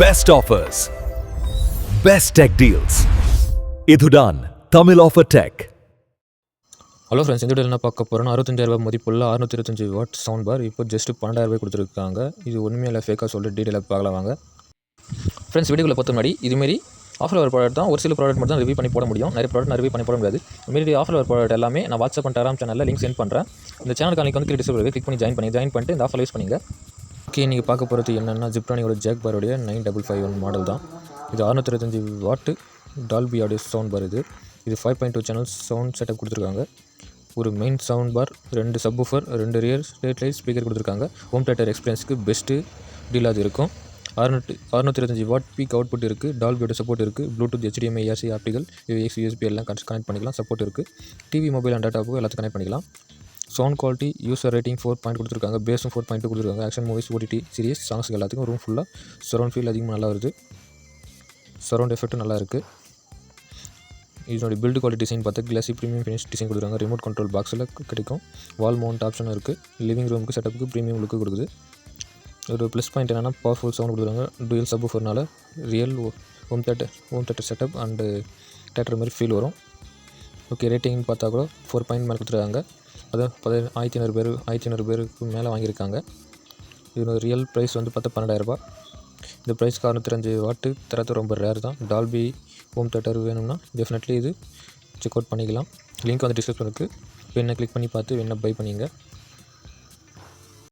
Best offers, best tech deals. இதுதான் Tamil offer tech. Hello friends, இந்த வீடியோவில் என்ன பார்க்க போகிறோன்னா 65,000 மதிப்புள்ள 625 வாட் சவுண்ட் பார் இப்போ ஜஸ்ட் 12,000 கொடுத்துருக்காங்க. இது உண்மையில ஃபேக்காக சொல்லிட்டு டீட்டெயிலாக பார்க்கலாம் வாங்க. ஃப்ரெண்ட்ஸ், வீடியோவில் பார்த்த முன்னாடி இதுமாரி ஆஃபர் வர ப்ராடக்ட் தான் ஒரு சில ப்ராடக்ட் மட்டும் தான் ரிவ்யூ பண்ணி போட முடியும். நிறைய ப்ராடக்ட் நான் ரிவ்யூ பண்ணி போட முடியாது. இதுமாரி ஆஃபர் வர ப்ராடக்ட் எல்லாமே நான் வாட்ஸ்அப் அண்ட் டெலிகிராம் சேனலில் லிங்க் சென்ட் பண்ணுறேன். இந்த சேனலுக்கு லிங்க் வந்து கிளிக் பண்ணி ஜாயின் பண்ணிட்டு இந்த ஆஃபர் யூஸ் பண்ணிங்க. ஓகே, நீங்கள் பார்க்க போகிறது என்னென்னா ஜிப்ரானியோட ஜாக் பாரோடைய 9551 மாடல் தான். இது 625 வாட்டு டால்பி ஆடியோ சவுண்ட் பார். இது 5.2 சேனல் சவுண்ட் செட்டப் கொடுத்துருக்காங்க. ஒரு main sound bar, 2 subwoofer, 2 rear straight light speaker கொடுத்துருக்காங்க. ஹோம் தியேட்டர் எக்ஸ்பீரியன்ஸுக்கு பெஸ்ட்டு டீல் அது இருக்கும். 625 வாட் பீக் அவுட்புட் இருக்குது. டால்பியோட சப்போர்ட் இருக்குது. Bluetooth, HDMI, AC, optical, AUX, USB எல்லாம் கனெக்ட் பண்ணிக்கலாம். சப்போர்ட் இருக்குது. டிவி, மொபைல் அண்ட் டேட்டாவுக்கு எல்லாத்தையும் கனெக்ட் பண்ணிக்கலாம். Sound quality, user rating 4 point கொடுத்துருக்காங்க. பேஸும் 4.2 கொடுத்துருக்காங்க. ஆக்ஷன் மூவிஸ், OTT சீரிஸ், சாங்ஸுக்கு எல்லாத்துக்கும் ரூம் ஃபுல்லாக சரௌண்ட் ஃபீல் அதிகமாக நல்லா வருது. சரௌண்ட் எஃபெக்ட்டும் நல்லா இருக்குது. இதனுடைய பில்டு குவாலிட்டி டிசைன் பார்த்தா கிளாசி ப்ரீமியம் ஃபினிஷ் டிசைன் கொடுத்துருக்காங்க. ரிமோட் கண்ட்ரோல் பாக்ஸில் கிடைக்கும். வால் மவுண்ட் ஆப்ஷனும் இருக்குது. லிவிங் ரூமுக்கு செட்டப்புக்கு ப்ரீமியம் லுக்கு கொடுக்குது. ஒரு ப்ளஸ் பாயிண்ட் என்னென்னா பவர்ஃபுல் சவுண்ட் கொடுத்துருக்காங்க. டூயல் சப்வூஃபர்னால real home theatre setup and theatre மாதிரி ஃபீல் வரும். ஓகே, ரேட்டிங் பார்த்தா கூட 4 பாயிண்ட் மேலே கொடுத்துருக்காங்க. அதான் 1500 பேருக்கு மேலே வாங்கியிருக்காங்க. இதோட ரியல் ப்ரைஸ் வந்து பார்த்தா 12,000. இந்த ப்ரைஸ்க்கு 625 வாட்டு தரத்து ரொம்ப ரேர் தான். டால்பி ஹோம் தேட்டர் வேணும்னா டெஃபினெட்லி இது செக் அவுட் பண்ணிக்கலாம். லிங்க் வந்து டிஸ்கிரிப்ஷன் இருக்குது. வேணா கிளிக் பண்ணி பார்த்து வேணா பை பண்ணிங்க.